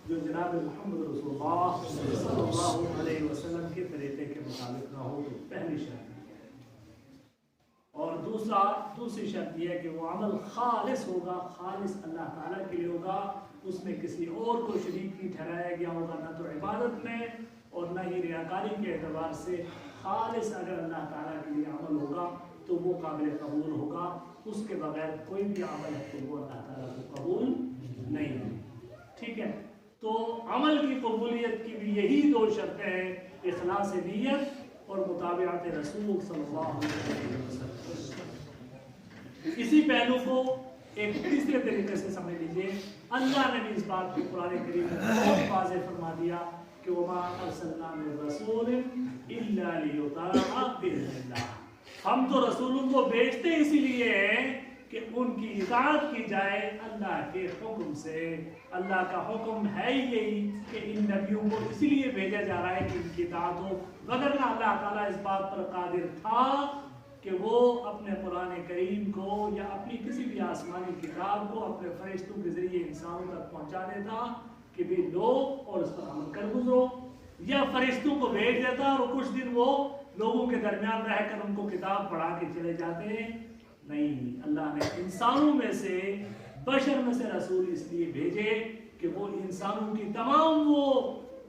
جو جناب محمد رسول اللہ صلی اللہ علیہ وسلم کے طریقے کے مطابق نہ ہو، تو پہلی شرط یہ ہے۔ اور دوسری شرط یہ ہے کہ وہ عمل خالص ہوگا، خالص اللہ تعالیٰ کے لیے ہوگا، اس میں کسی اور کو شریک نہیں ٹھہرایا گیا ہوگا، نہ تو عبادت میں اور نہ ہی ریاکاری کے اعتبار سے۔ خالص اگر اللہ تعالیٰ کے لیے عمل ہوگا تو وہ قابل قبول ہوگا، اس کے بغیر کوئی بھی عمل ہے تو وہ اللہ تعالیٰ کو قبول نہیں ہوگا۔ ٹھیک ہے، تو عمل کی قبولیت کی بھی یہی دو شرطیں ہیں، اخلاص نیت اور متابعت رسول صلی اللہ علیہ وسلم۔ اسی پہلو کو ایک تیسرے طریقے سے سمجھ لیجئے، اللہ نے بھی اس بات کو قرآن کریم میں بہت واضح فرما دیا کہ وما ارسلنا من رسول الا لیطاع باذن اللہ، ہم تو رسولوں کو بھیجتے اسی لیے ہیں کہ ان کی اطاعت کی جائے اللہ کے حکم سے۔ اللہ کا حکم ہے یہی کہ ان نبیوں کو اسی لیے بھیجا جا رہا ہے کہ ان کی اطاعت ہو، وگرنہ اللہ تعالیٰ اس بات پر قادر تھا کہ وہ اپنے قرآن کریم کو یا اپنی کسی بھی آسمانی کتاب کو اپنے فرشتوں کے ذریعے انسانوں تک پہنچا دیتا کہ بھی لو اور اس پر عمل کر گزرو، یا فرشتوں کو بھیج دیتا اور کچھ دن وہ لوگوں کے درمیان رہ کر ان کو کتاب پڑھا کے چلے جاتے ہیں۔ نہیں، اللہ نے انسانوں میں سے، بشر میں سے رسول اس لیے بھیجے کہ وہ انسانوں کی تمام وہ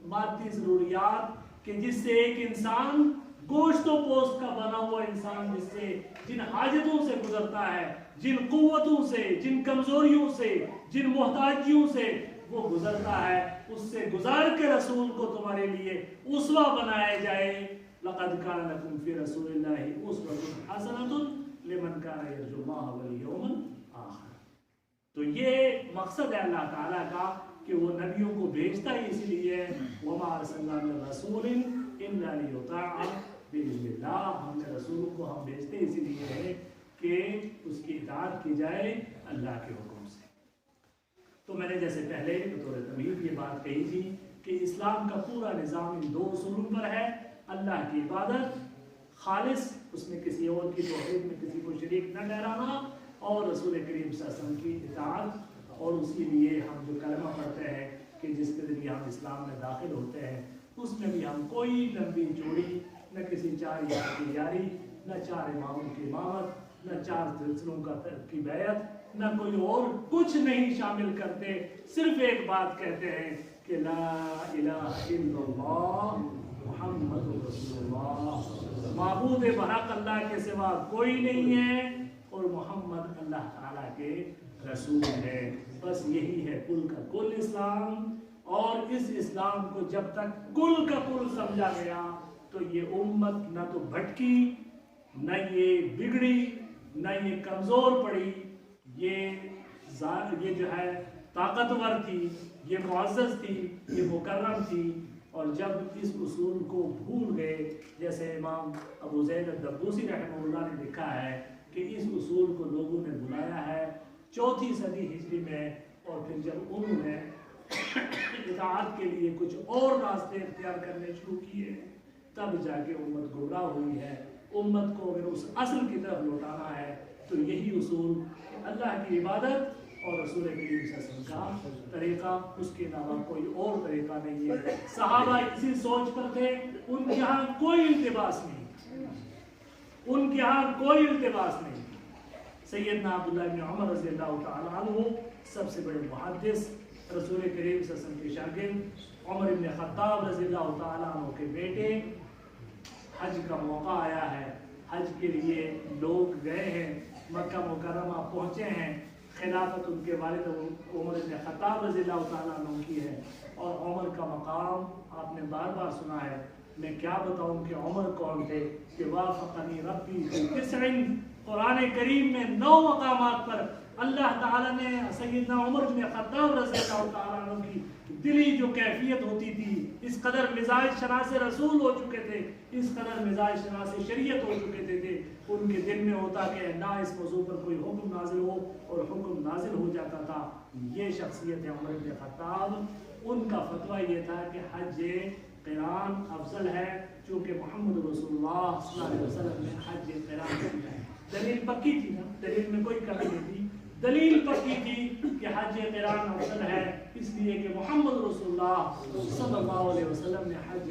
مادی ضروریات کہ جس سے ایک انسان گوشت و پوست کا بنا ہوا انسان، جس سے جن حاجتوں سے گزرتا ہے، جن قوتوں سے، جن کمزوریوں سے، جن محتاجیوں سے وہ گزرتا ہے، اس سے گزار کے رسول کو تمہارے لیے اسوہ بنایا جائے۔ لقد كان لكم في رسول الله اسوة حسنة لمن كان يرجو الله واليوم الآخر۔ تو یہ مقصد ہے اللہ تعالیٰ کا کہ وہ نبیوں کو بھیجتا ہی اسی لیے وما ارسلنا من رسول الا لیطاع باذن اللہ، ہم نے رسولوں کو ہم بھیجتے اسی لیے ہے کہ اس کی اطاعت کی جائے اللہ کے حکم سے۔ تو میں نے جیسے پہلے بطور تمہید یہ بات کہی تھی کہ اسلام کا پورا نظام ان دو اصولوں پر ہے، اللہ کی عبادت خالص، اس میں کسی اور کی توحید میں کسی کو شریک نہ ٹھہرانا، اور رسول کریم صلی اللہ علیہ وسلم کی اطاعت۔ اور اسی لیے ہم جو کلمہ پڑھتے ہیں کہ جس کے ذریعے ہم اسلام میں داخل ہوتے ہیں، اس میں بھی ہم کوئی لمبی چوڑی، نہ کسی 4 یار کی یاری، نہ 4 اماموں کی امامت، نہ 4 سلسلوں کی بیعت، نہ کوئی اور کچھ نہیں شامل کرتے، صرف ایک بات کہتے ہیں کہ لا الہ الا اللہ محمد رسول اللہ، معبود برحق اللہ کے سوا کوئی نہیں ہے اور محمد اللہ تعالیٰ کے رسول ہے۔ بس یہی ہے کل کا کل اسلام، اور اس اسلام کو جب تک کل کا کل سمجھا گیا تو یہ امت نہ تو بھٹکی، نہ یہ بگڑی، نہ یہ کمزور پڑی، یہ جو ہے طاقتور تھی، یہ معزز تھی، یہ مکرم تھی۔ اور جب اس اصول کو بھول گئے، جیسے امام ابو زید الدبوسی رحمہ اللہ نے لکھا ہے کہ اس اصول کو لوگوں نے بلایا ہے 4 صدی ہجری میں، اور پھر جب انہوں نے اطاعت کے لیے کچھ اور راستے اختیار کرنے شروع کیے تب جا کے امت گمراہ ہوئی ہے۔ امت کو اگر اس اصل کی طرف لوٹانا ہے تو یہی اصول کہ اللہ کی عبادت اور رسول کریم صلی اللہ علیہ وسلم کا طریقہ، اس کے علاوہ کوئی اور طریقہ نہیں ہے۔ صحابہ اسی سوچ پر تھے، ان کے ہاں کوئی التباس نہیں، ان کے ہاں کوئی التباس نہیں۔ سیدنا عبداللہ بن عمر رضی اللہ تعالیٰ عنہ سب سے بڑے محدث، رسول کریم صلی اللہ علیہ وسلم کے شاگرد، عمر بن خطاب رضی اللہ تعالیٰ عنہ کے بیٹے، حج کا موقع آیا ہے، حج کے لیے لوگ گئے ہیں، مکہ مکرمہ پہنچے ہیں، خلافت ان کے والد عمر بن خطاب رضی اللہ تعالیٰ عنہ کی ہے، اور عمر کا مقام آپ نے بار بار سنا ہے۔ میں کیا بتاؤں کہ عمر کون تھے کہ وافقنی ربی فی 9، قرآن کریم میں 9 مقامات پر اللہ تعالیٰ نے سیدنا عمر بن خطاب رضی اللہ تعالیٰ عنہ کی دلی جو کیفیت ہوتی تھی، اس قدر مزاج شناس رسول ہو چکے تھے، اس قدر مزاج شناس شریعت ہو چکے تھے، ان کے دل میں ہوتا کہ نہ اس موضوع پر کوئی حکم نازل ہو، اور حکم نازل ہو جاتا تھا۔ یہ شخصیت ہے عمر بن خطاب۔ ان کا فتویٰ یہ تھا کہ حج قران افضل ہے، چونکہ محمد رسول اللہ صلی اللہ علیہ وسلم نے حج قران کیا ہے۔ دلیل پکی تھی نا، دلیل میں کوئی کمی نہیں تھی، دلیل پکی تھی کہ حج قران افضل ہے، اس لیے کہ محمد رسول اللہ صلی اللہ علیہ وسلم نے حج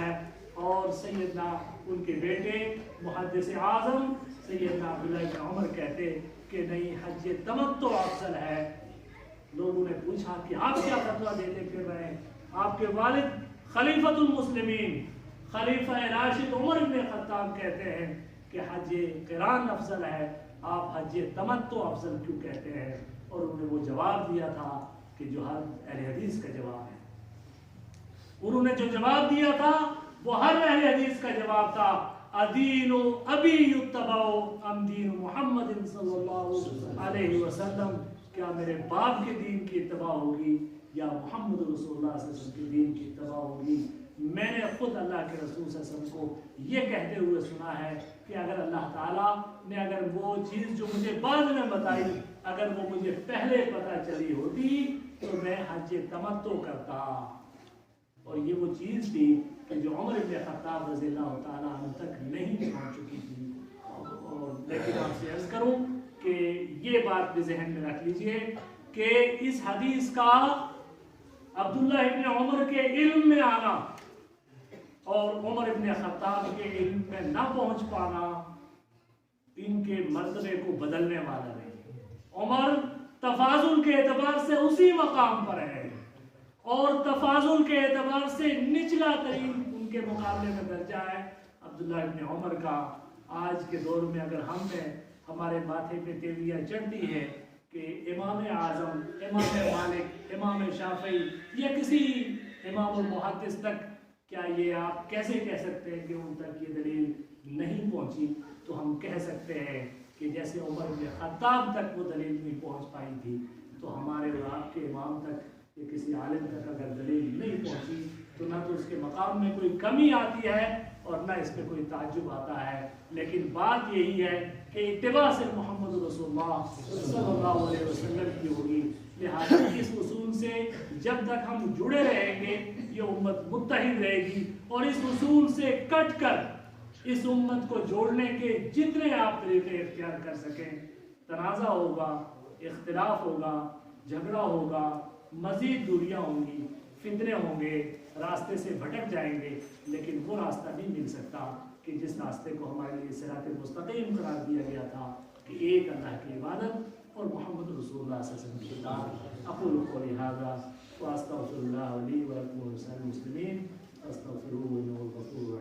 ہے، اور سیدنا ان کے بیٹے محدث اعظم سیدنا عبداللہ بن عمر کہتے کہ نہیں، حج تمتع افضل ہے۔ لوگوں نے پوچھا کہ آپ کیا فتویٰ دیتے پھر رہے ہیں؟ آپ کے والد خلیفۃ المسلمین خلیفہ راشد عمر بن خطاب کہتے ہیں کہ حج قران افضل ہے، آپ حج تمتع افضل کیوں کہتے ہیں؟ اور انہوں نے وہ جواب دیا تھا کہ جو ہر اہل حدیث کا جواب ہے، انہوں نے جو جواب دیا تھا وہ ہر اہل حدیث کا جواب تھا، ادین ابی یتبع ام دین محمد صلی اللہ علیہ وسلم، کیا میرے باپ کے دین کی اتباع ہوگی یا محمد رسول اللہ صلی اللہ علیہ وسلم کے دین کی اتباع ہوگی؟ میں نے خود اللہ کے رسول صلی اللہ علیہ وسلم کو یہ کہتے ہوئے سنا ہے کہ اگر اللہ تعالیٰ نے اگر وہ چیز جو مجھے بعد میں بتائی اگر وہ مجھے پہلے پتہ چلی ہوتی تو میں حج تمتع کرتا، اور یہ وہ چیز تھی کہ جو عمر بن خطاب رضی اللہ تعالیٰ عنہ تک نہیں پہنچ چکی تھی۔ اور لیکن آپ سے عرض کروں کہ یہ بات بھی ذہن میں رکھ لیجئے کہ اس حدیث کا عبداللہ ابن عمر کے علم میں آنا اور عمر ابن خطاب کے علم میں نہ پہنچ پانا ان کے مرتبے کو بدلنے والا نہیں۔ عمر تفاضل کے اعتبار سے اسی مقام پر ہے، اور تفاضل کے اعتبار سے نچلا ترین ان کے مقابلے میں درجہ ہے عبداللہ ابن عمر کا۔ آج کے دور میں اگر ہم نے ہمارے ماتھے پہ تیویاں چڑھتی ہے کہ امام اعظم، امام مالک، امام شافعی یا کسی امام المحدث تک، کیا یہ آپ کیسے کہہ سکتے ہیں کہ ان تک یہ دلیل نہیں پہنچی؟ تو ہم کہہ سکتے ہیں کہ جیسے عمر بن خطاب تک وہ دلیل نہیں پہنچ پائی تھی، تو ہمارے اور آپ کے امام تک یا کسی عالم تک اگر دلیل نہیں پہنچی تو نہ تو اس کے مقام میں کوئی کمی آتی ہے اور نہ اس پہ کوئی تعجب آتا ہے۔ لیکن بات یہی ہے کہ اتباع سے محمد رسول اللہ صلی اللہ علیہ وسلم کی ہوگی، لہذا اس اصول سے جب تک ہم جڑے رہیں گے یہ امت متحد رہے گی، اور اس اصول سے کٹ کر اس امت کو جوڑنے کے جتنے آپ طریقے اختیار کر سکیں، تنازع ہوگا، اختلاف ہوگا، جھگڑا ہوگا، مزید دوریاں ہوں گی، فتنے ہوں گے، راستے سے بھٹک جائیں گے، لیکن وہ راستہ نہیں مل سکتا کہ جس راستے کو ہمارے لیے صراط مستقیم قرار دیا گیا تھا کہ ایک اللہ کی عبادت اور محمد رسول اللہ صلی اللہ علیہ وسلم کی اطاعت۔ اقول قولی ھذا واستغفر اللہ لی ولکم ولسائر المسلمین، استغفروہ انہ هو الغفور الرحیم۔